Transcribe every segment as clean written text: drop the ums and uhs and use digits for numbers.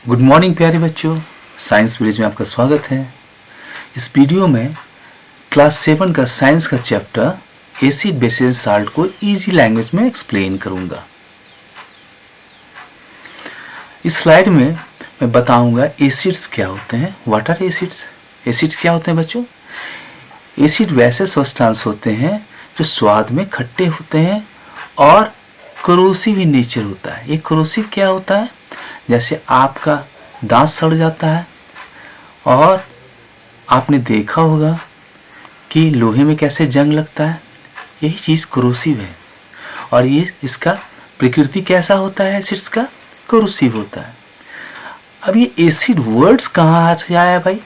Good morning प्यारे बच्चों, science village में आपका स्वागत है। इस वीडियो में क्लास 7 का साइंस का चैप्टर एसिड बेसिस साल्ट को इजी लैंग्वेज में एक्सप्लेन करूंगा। इस स्लाइड में मैं बताऊंगा एसिड्स क्या होते हैं। What are acids? एसिड्स क्या होते हैं बच्चों? एसिड वैसे सब्सटेंस होते हैं जो स्वाद में खट्टे होते हैं और करोसिव इन नेचर होता है। ये करोसिव क्या होता है? जैसे आपका दांत सड़ जाता है और आपने देखा होगा कि लोहे में कैसे जंग लगता है, यही चीज़ करोसिव है। और ये इसका प्रकृति कैसा होता है? एसिड्स का करोसिव होता है। अब ये एसिड वर्ड्स कहाँ से आया भाई?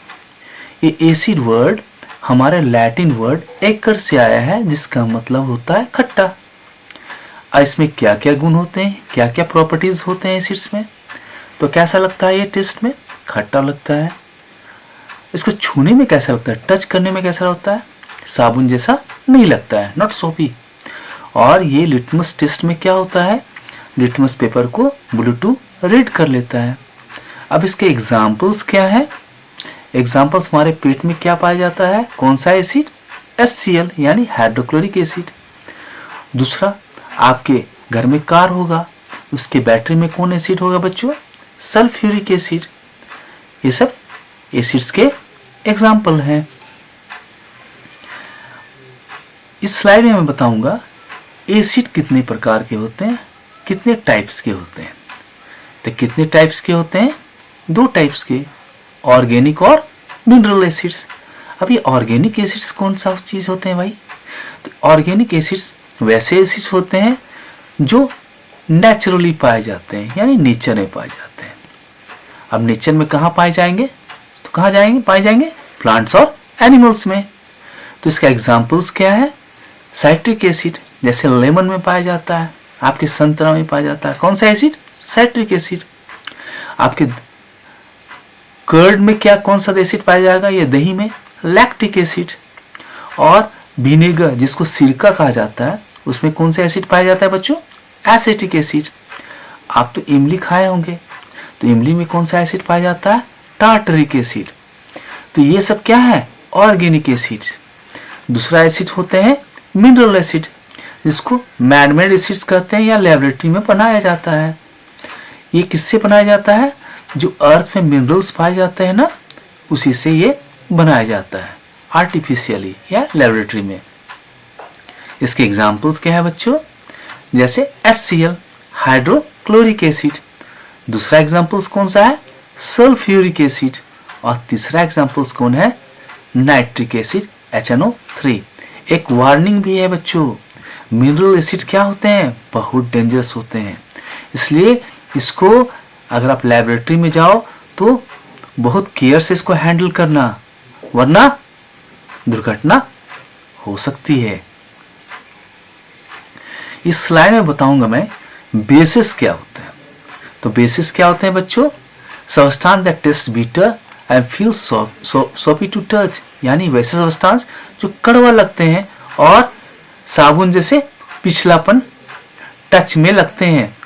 ये एसिड वर्ड हमारे लैटिन वर्ड एकर से आया है, जिसका मतलब होता है खट्टा। और इसमें क्या क्या गुण होते हैं, क्या क्या प्रॉपर्टीज होते हैं एसिड्स में? तो कैसा लगता है ये टेस्ट में? खट्टा लगता है। इसको छूने में कैसा लगता है? टच करने में कैसा लगता है? साबुन जैसा नहीं लगता है, नॉट सोपी। और ये लिटमस टेस्ट में क्या होता है? लिटमस पेपर को ब्लू टू रेड कर लेता है। अब इसके एग्जाम्पल्स क्या है? एग्जाम्पल्स हमारे पेट में क्या पाया जाता है? कौन सा एसिड? HCl यानी हाइड्रोक्लोरिक एसिड। दूसरा, आपके घर में कार होगा, उसके बैटरी में कौन एसिड होगा बच्चों? Sulphuric acid. ये सब एसिड्स के एग्जाम्पल हैं। इस स्लाइड में मैं बताऊंगा एसिड कितने प्रकार के होते हैं, कितने टाइप्स के होते हैं। तो कितने टाइप्स के होते हैं? 2 टाइप्स के, ऑर्गेनिक और मिनरल एसिड्स। अब ये ऑर्गेनिक एसिड्स कौन सा चीज होते हैं भाई? तो ऑर्गेनिक एसिड्स वैसे एसिड्स होते हैं जो नेचुरली पाए जाते हैं, यानी नेचर में पाए जाते हैं। अब नेचर में कहाँ पाए जाएंगे? तो कहाँ जाएंगे? पाए जाएंगे प्लांट्स और एनिमल्स में। तो इसका एग्जांपल्स क्या है? साइट्रिक एसिड, जैसे लेमन में पाया जाता है, आपके संतरा में पाया जाता है। कौन सा एसिड? Citric acid. आपके कर्ड में क्या कौन सा एसिड पाया जाएगा? ये दही में लैक्टिक एसिड। और विनेगर, जिसको सिरका कहा जाता है, उसमें कौन सा एसिड पाया जाता है बच्चों? Acetic acid. आप तो इमली खाए होंगे, तो इमली में कौन सा एसिड पाया जाता है? Tartaric acid. तो ये सब क्या है? Organic acid. दूसरा एसिड होते हैं मिनरल एसिड, जिसको मैनमेड एसिड्स कहते हैं या लेबोरेटरी में बनाया जाता है। ये किससे बनाया जाता है? जो अर्थ में मिनरल्स पाए जाते हैं ना, उसी से ये बनाया जाता है आर्टिफिशियली या लेबोरेटरी में। इसके एग्जाम्पल्स क्या है बच्चों? जैसे HCl हाइड्रोक्लोरिक एसिड। दूसरा एग्जाम्पल्स कौन सा है? Sulphuric acid. और तीसरा एग्जाम्पल्स कौन है? Nitric acid HNO3। एक वार्निंग भी है बच्चों, मिनरल एसिड क्या होते हैं? बहुत डेंजरस होते हैं। इसलिए इसको अगर आप लेबोरेटरी में जाओ तो बहुत केयर से इसको हैंडल करना, वरना दुर्घटना हो सकती है। इस स्लाइड में बताऊंगा मैं बेसिस क्या होते हैं। तो बेसिस क्या होते हैं बच्चों? Substance that taste bitter and feel soapy to touch, यानी वैसे सब्सटेंस जो कड़वा लगते हैं और साबुन जैसे पिछलापन टच में लगते हैं।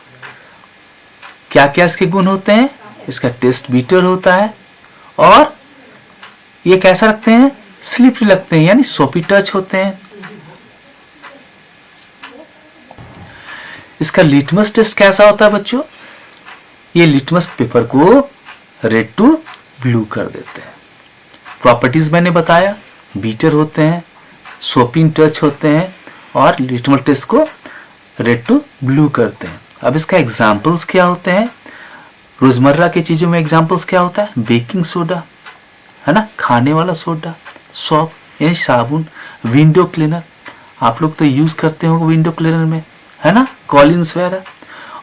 क्या क्या इसके गुण होते हैं? इसका टेस्ट बिटर होता है और ये कैसा लगते हैं? स्लिपरी लगते हैं, यानी सोपी टच होते हैं। इसका लिटमस टेस्ट कैसा होता है बच्चों? ये लिटमस पेपर को रेड टू ब्लू कर देते हैं। प्रॉपर्टीज मैंने बताया, बीटर होते हैं, सोपिंग टच होते हैं और लिटमस टेस्ट को रेड टू ब्लू करते हैं। अब इसका एग्जाम्पल्स क्या होते हैं? रोजमर्रा की चीजों में एग्जाम्पल्स क्या होता है? बेकिंग सोडा है ना, खाने वाला सोडा, सॉप यानी साबुन, विंडो क्लीनर, आप लोग तो यूज करते हो विंडो क्लीनर में, है ना, कॉलिन्स वगैरह।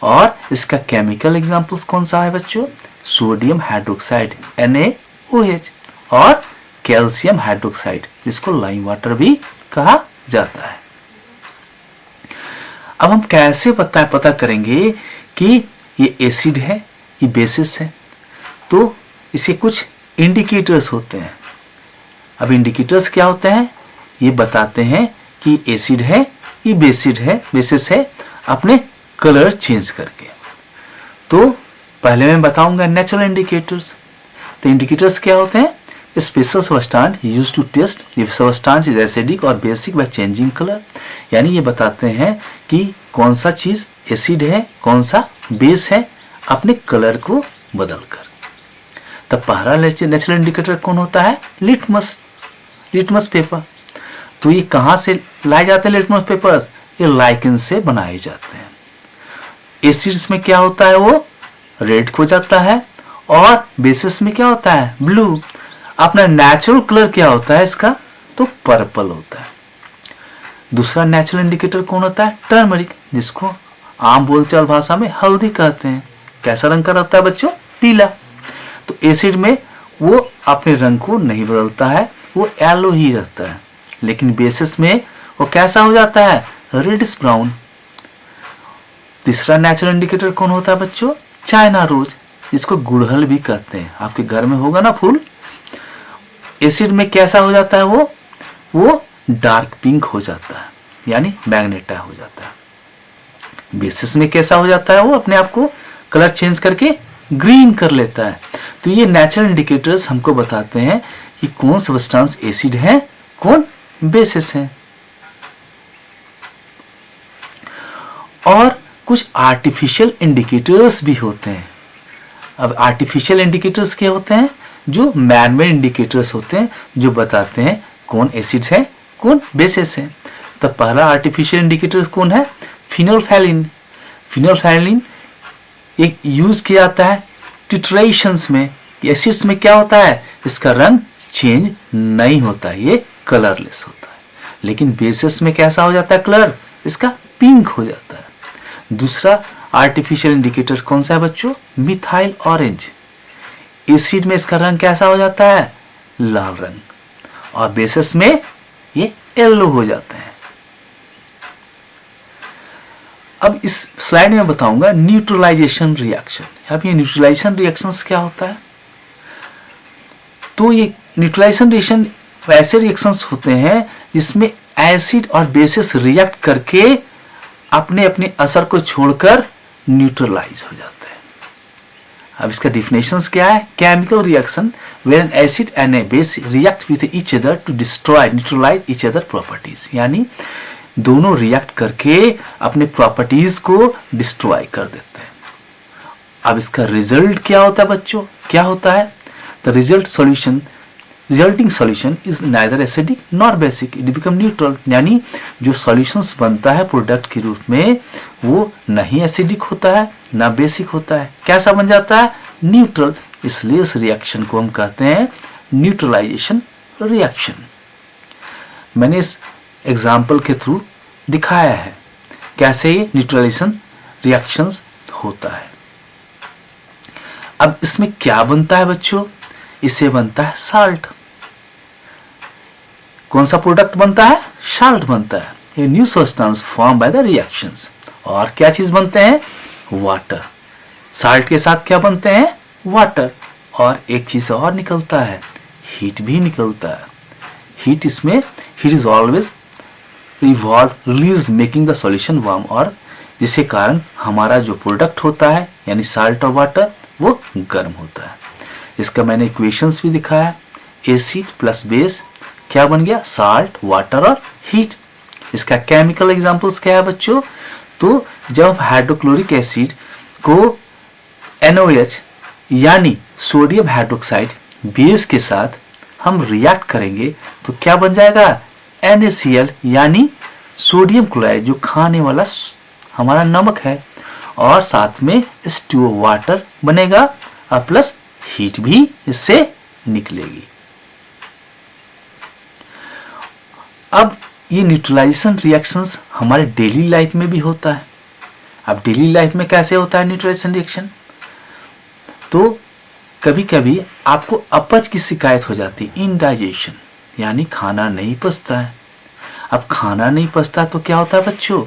और इसका केमिकल एग्जांपल्स कौन सा है बच्चों? सोडियम हाइड्रोक्साइड NaOH और कैल्शियम हाइड्रोक्साइड, जिसको लाइम वाटर भी कहा जाता है। अब हम कैसे पता करेंगे कि ये एसिड है, ये बेसिस है? तो इसे कुछ इंडिकेटर्स होते हैं। अब इंडिकेटर्स क्या होते हैं? ये बताते हैं कि एसिड है, ये बेसिस है अपने कलर चेंज करके। तो पहले मैं बताऊंगा नेचुरल इंडिकेटर्स। तो इंडिकेटर्स क्या होते हैं? Special substance use to test if substance is acidic और बेसिक बाय चेंजिंग कलर। यानी ये बताते हैं कि कौन सा चीज एसिड है, कौन सा बेस है, अपने कलर को बदलकर। तब पहला नेचुरल इंडिकेटर कौन होता है? Litmus paper. तो ये कहां से लाए जाते हैं लिटमस पेपर्स? ये लाइकेन से बनाए जाते हैं। एसिड्स में क्या होता है? वो रेड हो जाता है और बेसिस में क्या होता है? ब्लू। अपना नेचुरल कलर क्या होता है इसका? तो पर्पल होता है। दूसरा नेचुरल इंडिकेटर कौन होता है? टर्मरिक, जिसको आम बोलचाल भाषा में हल्दी कहते हैं। कैसा रंग का रहता है बच्चों? पीला। तो एसिड में वो अपने रंग को नहीं बदलता है, वो येलो ही रहता है। लेकिन बेसिस में वो कैसा हो जाता है? Reddish brown. तीसरा नेचुरल इंडिकेटर कौन होता है बच्चों? चाइना रोज, जिसको गुड़हल भी कहते हैं। आपके घर में होगा ना फूल। एसिड में कैसा हो जाता है? वो डार्क पिंक हो जाता है, यानी मैग्नेटा हो जाता है। बेसिस में कैसा हो जाता है? वो अपने आप को कलर चेंज करके ग्रीन कर लेता है। तो ये नेचुरल इंडिकेटर्स हमको बताते हैं कि कौन सब्सटेंस एसिड है, कौन बेसिस है। और कुछ आर्टिफिशियल इंडिकेटर्स भी होते हैं। अब आर्टिफिशियल इंडिकेटर्स क्या होते हैं? जो मैनमेड इंडिकेटर्स होते हैं, जो बताते हैं कौन एसिड है, कौन बेसिस है। तो पहला आर्टिफिशियल इंडिकेटर कौन है? फिनोल्फेलिन। फिनोल्फेलिन एक यूज किया जाता है टिट्रेशंस में। एसिड्स में क्या होता है? इसका रंग चेंज नहीं होता है, ये कलरलेस होता है। लेकिन बेसिस में कैसा हो जाता है कलर? इसका पिंक हो जाता है। दूसरा आर्टिफिशियल इंडिकेटर कौन सा है बच्चों? Methyl orange. एसिड में इसका रंग कैसा हो जाता है? लाल रंग। और बेसिस में ये येलो हो जाता है। अब इस स्लाइड में बताऊंगा न्यूट्रलाइजेशन रिएक्शन। अब ये न्यूट्रलाइजेशन रिएक्शंस क्या होता है? तो ये न्यूट्रलाइजेशन रिएक्शन ऐसे रिएक्शंस होते हैं जिसमें एसिड और बेसिस रिएक्ट करके अपने अपने असर को छोड़कर न्यूट्रलाइज हो जाता है। अब इसका डिफिनेशंस क्या है? Chemical reaction where an acid and a base react with each other to destroy neutralise each other properties. यानी दोनों रिएक्ट करके अपने प्रॉपर्टीज को डिस्ट्रॉय कर देते हैं। अब इसका रिजल्ट क्या होता है बच्चों? क्या होता है? The resulting solution is neither acidic nor basic, it become neutral. यानी जो सॉल्यूशंस बनता है प्रोडक्ट के रूप में, वो नहीं एसिडिक होता है ना बेसिक होता है। कैसा बन जाता है? न्यूट्रल। इसलिए इस रिएक्शन को हम कहते हैं न्यूट्रलाइजेशन रिएक्शन। मैंने इस एग्जाम्पल के थ्रू दिखाया है कैसे ये न्यूट्रलाइजेशन रिएक्शंस होता है। अब इसमें क्या बनता है बच्चों? इससे बनता है साल्ट। कौन सा प्रोडक्ट बनता है? साल्ट बनता है। ये new substance form by the reactions. और क्या चीज बनते हैं? वाटर। साल्ट के साथ क्या बनते हैं? वाटर। और एक चीज और निकलता है, हीट भी निकलता है। Heat is always release making the solution warm, और जिसके कारण हमारा जो प्रोडक्ट होता है यानी साल्ट और वाटर वो गर्म होता है। इसका मैंने इक्वेशंस भी दिखाया। एसिड प्लस बेस क्या बन गया? साल्ट, वाटर और हीट। इसका केमिकल एग्जांपल्स क्या है बच्चों? तो जब हाइड्रोक्लोरिक एसिड को NaOH यानी सोडियम हाइड्रोक्साइड बेस के साथ हम रिएक्ट करेंगे तो क्या बन जाएगा? NaCl यानी सोडियम क्लोराइड, जो खाने वाला हमारा नमक है, और साथ में H2O वाटर बनेगा और प्लस हीट भी इससे निकलेगी। अब ये न्यूट्रलाइजेशन रिएक्शंस हमारे डेली लाइफ में भी होता है। अब डेली लाइफ में कैसे होता है न्यूट्रलाइजेशन रिएक्शन? तो कभी कभी आपको अपच की शिकायत हो जाती है, इनडाइजेशन, यानी खाना नहीं पचता है। अब खाना नहीं पचता तो क्या होता है बच्चों?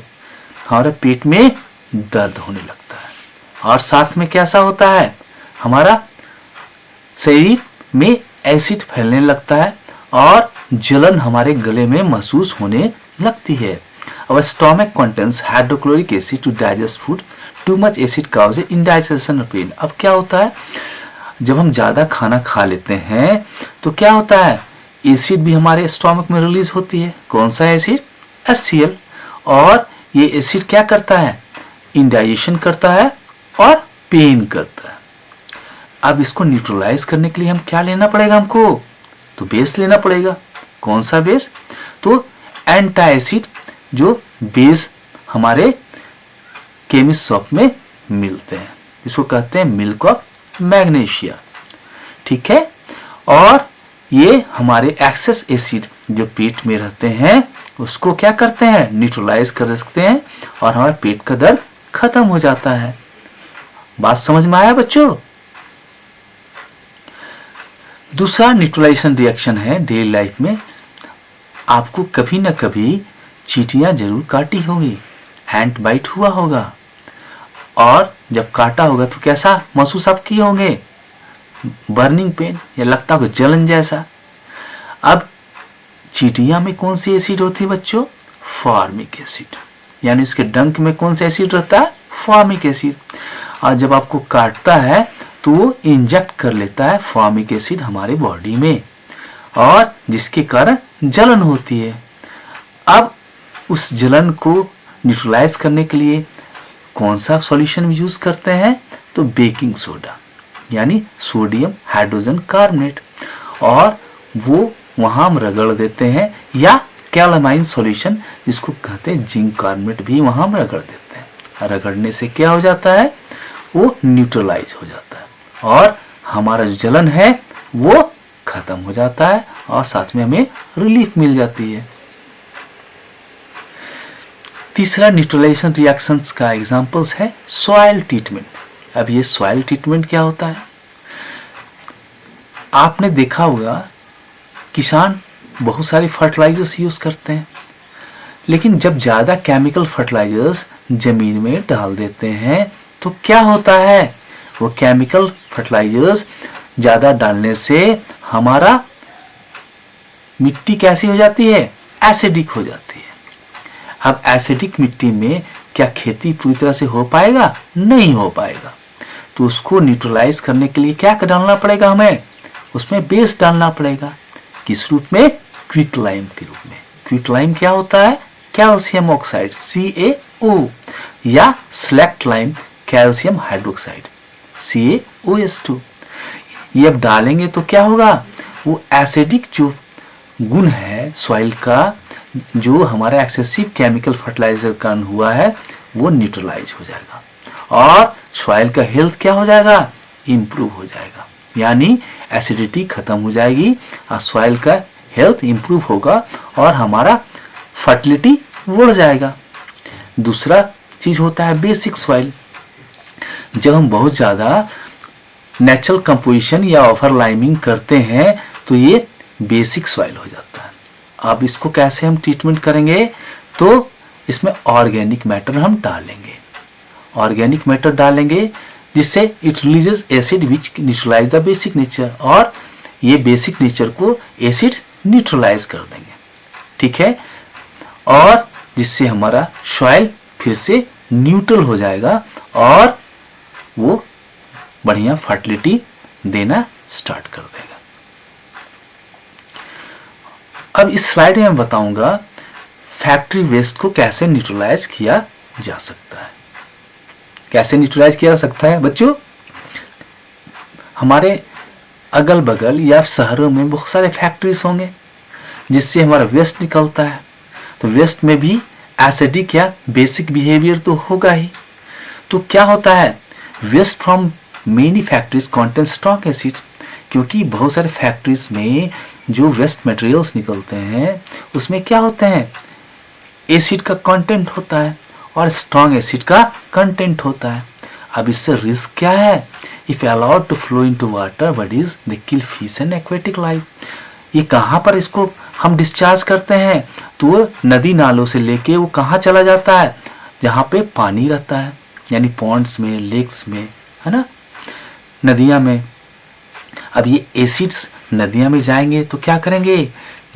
हमारे पेट में दर्द होने लगता है, और साथ में कैसा होता है? हमारा शरीर में एसिड फैलने लगता है और जलन हमारे गले में महसूस होने लगती है। Our stomach contains hydrochloric acid to digest food. Too much acid cause indigestion of pain. अब क्या होता है, जब हम ज्यादा खाना खा लेते हैं तो क्या होता है, एसिड भी हमारे स्टोमक में रिलीज होती है। कौन सा एसिड, HCl। और ये एसिड क्या करता है, इंडाइजेशन करता है और पेन करता है। अब इसको न्यूट्रलाइज करने के लिए हम क्या लेना पड़ेगा हमको, तो बेस लेना पड़ेगा। कौन सा बेस, तो एंटा एसिड, जो बेस हमारे केमिस्ट शॉप में मिलते हैं, इसको कहते हैं मिल्क ऑफ मैग्नीशिया। ठीक है। और ये हमारे एक्सेस एसिड जो पेट में रहते हैं उसको क्या करते हैं, न्यूट्रलाइज कर सकते हैं और हमारे पेट का दर्द खत्म हो जाता है। बात समझ में आया बच्चों। दूसरा न्यूट्रलाइजेशन रिएक्शन है डेली लाइफ में, आपको कभी ना कभी चींटियां जरूर काटी होगी, एंट बाइट हुआ होगा, और जब काटा होगा तो कैसा महसूस आप किए होंगे, बर्निंग पेन या लगता होगा जलन जैसा। अब चींटियां में कौन सी एसिड होती है बच्चों, फॉर्मिक एसिड, यानी इसके डंक में कौन सा एसिड रहता है, फॉर्मिक एसिड। और जब आपको काटता है तो वो इंजेक्ट कर लेता है फॉर्मिक एसिड हमारे बॉडी में, और जिसके कारण जलन होती है। अब उस जलन को न्यूट्रलाइज करने के लिए कौन सा सॉल्यूशन यूज करते हैं, तो बेकिंग सोडा यानी सोडियम हाइड्रोजन कार्बोनेट, और वो वहां हम रगड़ देते हैं, या कैलामाइन सॉल्यूशन जिसको कहते हैं जिंक कार्बोनेट भी वहां हम रगड़ देते हैं। रगड़ने से क्या हो जाता है, वो न्यूट्रलाइज हो जाता है और हमारा जो जलन है वो खत्म हो जाता है और साथ में हमें रिलीफ मिल जाती है। तीसरा न्यूट्रलाइजेशन रिएक्शंस का एग्जांपल्स है सॉइल ट्रीटमेंट। अब ये सॉइल ट्रीटमेंट क्या होता है, आपने देखा होगा किसान बहुत सारे फर्टिलाइजर्स यूज करते हैं, लेकिन जब ज्यादा केमिकल फर्टिलाइजर्स जमीन में डाल देते हैं तो क्या होता है, वो केमिकल फर्टिलाइजर्स ज्यादा डालने से हमारा मिट्टी कैसी हो जाती है, एसिडिक हो जाती है। अब एसिडिक मिट्टी में क्या खेती पूरी तरह से हो पाएगा, नहीं हो पाएगा। तो उसको न्यूट्रलाइज करने के लिए क्या डालना पड़ेगा, हमें उसमें बेस डालना पड़ेगा। किस रूप में, क्विक लाइम के रूप में। क्विक लाइम क्या होता है, कैल्शियम ऑक्साइड CaO, या select lime calcium hydroxide CaOH2। ये अब डालेंगे तो क्या होगा, वो एसिडिक जो गुण है सॉइल का, जो हमारा एक्सेसिव केमिकल फर्टिलाइजर कारण हुआ है, वो न्यूट्रलाइज हो जाएगा और सॉइल का हेल्थ क्या हो जाएगा, इंप्रूव हो जाएगा। यानी एसिडिटी खत्म हो जाएगी और सॉइल का हेल्थ इंप्रूव होगा और हमारा फर्टिलिटी बढ़ जाएगा। दूसरा चीज होता है बेसिक सॉइल। जब हम बहुत ज्यादा नेचुरल कंपोजिशन या ओवर लाइमिंग करते हैं तो ये बेसिक सॉइल हो जाता है। अब इसको कैसे हम ट्रीटमेंट करेंगे, तो इसमें ऑर्गेनिक मैटर हम डालेंगे। ऑर्गेनिक मैटर डालेंगे जिससे it releases acid which neutralise the basic nature, और ये बेसिक नेचर को एसिड न्यूट्रलाइज कर देंगे। ठीक है, और जिससे हमारा सॉइल फिर से न्यूट्रल हो जाएगा और वो बढ़िया फर्टिलिटी देना स्टार्ट कर देगा। अब इस स्लाइड में मैं बताऊंगा फैक्ट्री वेस्ट को कैसे न्यूट्रलाइज किया जा सकता है। कैसे न्यूट्रलाइज किया जा सकता है बच्चों, हमारे अगल बगल या शहरों में बहुत सारे फैक्ट्रीज होंगे जिससे हमारा वेस्ट निकलता है। तो वेस्ट में भी एसिडिक या बेसिक बिहेवियर तो होगा ही। तो क्या होता है, waste from many factories contain strong acid, क्योंकि बहुत सारे फैक्ट्रीज में जो वेस्ट मटेरियल्स निकलते हैं उसमें क्या होते हैं, एसिड का कंटेंट होता है और स्ट्रॉन्ग एसिड का कंटेंट होता है। अब इससे रिस्क क्या है, if allowed to flow into water bodies they kill fish and aquatic life. ये कहाँ पर इसको हम डिस्चार्ज करते हैं, तो वो नदी नालों से लेके वो कहाँ चला जाता है, जहाँ पे पानी रहता है, यानी पॉन्ड्स में, लेक्स में, है ना, नदियाँ में। अब ये एसिड्स नदियाँ में जाएंगे तो क्या करेंगे,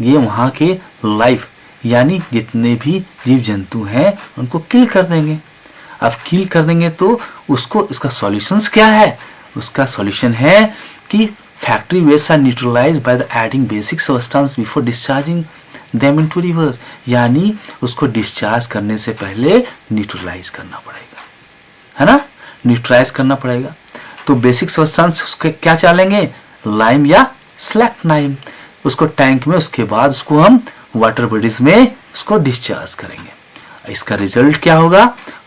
ये वहाँ के लाइफ यानी जितने भी जीव जंतु हैं उनको किल कर देंगे। अब किल कर देंगे तो उसको, इसका सॉल्यूशंस क्या है? उसका सॉल्यूशन है कि factory waste are neutralised by the adding basic substance before discharging them into rivers, यानी उसको डिस्चार्ज करने से पहले न्यूट्रलाइज करना पड़ेगा, है ना, न्यूट्रलाइज करना पड़ेगा। तो बेसिक सब्सटेंस उसके क्या डालेंगे? लाइम या स्लेक्टाइम, उसको टैंक में, उसके बाद उसको हम वाटर बॉडीज में उसको डिस्चार्ज करेंगे। इसका रिजल्ट क्या होगा?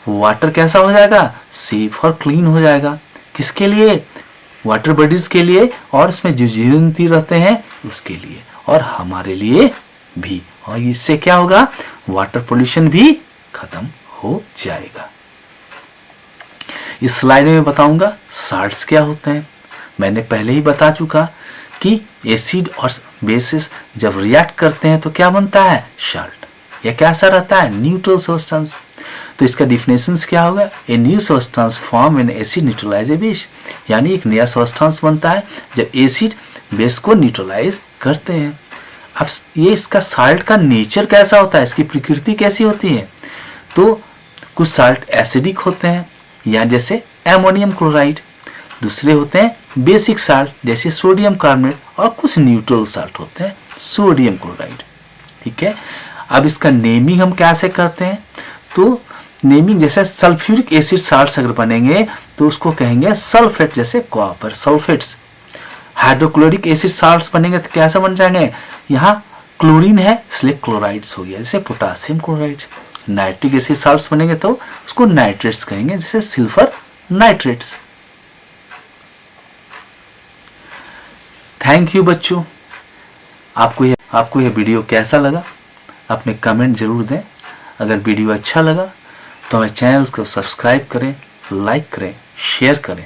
वाटर कैसा हो जाएगा? सेफ और क्लीन हो जाएगा। किसके लिए? वाटर बॉडीज के लिए, और इसमें जो जीवजंतु रहते हैं उसके लिए, और हमारे लिए भी। और इससे क्या होगा? वाटर पोल्यूशन भी खत्म हो जाएगा। इस स्लाइड में बताऊंगा साल्ट्स क्या होते हैं। मैंने पहले ही बता चुका कि एसिड और बेसिस जब रिएक्ट करते हैं तो क्या बनता है? साल्ट। यह कैसा रहता है? Neutral substance. तो इसका डिफिनेशंस क्या होगा? A new substance form when acid neutralise a base, यानी एक नया सब्सटेंस बनता है जब एसिड बेस को न्यूट्रलाइज करते हैं। अब ये इसका साल्ट का नेचर कैसा होता है, इसकी प्रकृति कैसी होती है? तो कुछ साल्ट एसिडिक होते हैं, या जैसे एमोनियम क्लोराइड, दूसरे होते हैं बेसिक साल्ट जैसे सोडियम कार्बोनेट, और कुछ न्यूट्रल साल्ट होते हैं सोडियम क्लोराइड। ठीक है, अब इसका नेमिंग हम कैसे करते हैं? तो नेमिंग जैसे सल्फ्यूरिक एसिड साल्ट अगर बनेंगे तो उसको कहेंगे सल्फेट, जैसे copper sulphates. Hydrochloric acid salt बनेंगे तो कैसे बन जाएंगे? यहाँ क्लोरीन है इसलिए क्लोराइड्स हो गया, जैसे potassium chloride. Nitric acid salt बनेंगे तो उसको नाइट्रेट्स कहेंगे, जैसे सिल्फर नाइट्रेट्स। थैंक यू बच्चों। आपको यह वीडियो कैसा लगा अपने कमेंट जरूर दें। अगर वीडियो अच्छा लगा तो हमारे चैनल को सब्सक्राइब करें, लाइक करें, शेयर करें।